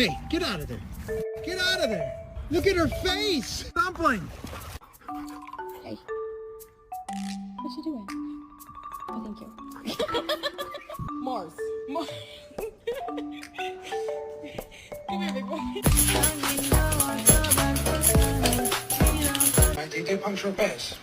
Hey, get out of there. Get out of there. Look at her face. Dumpling. Hey. What you doing? Oh, thank you. Mars. Come here, big boy. Did you puncture a pass?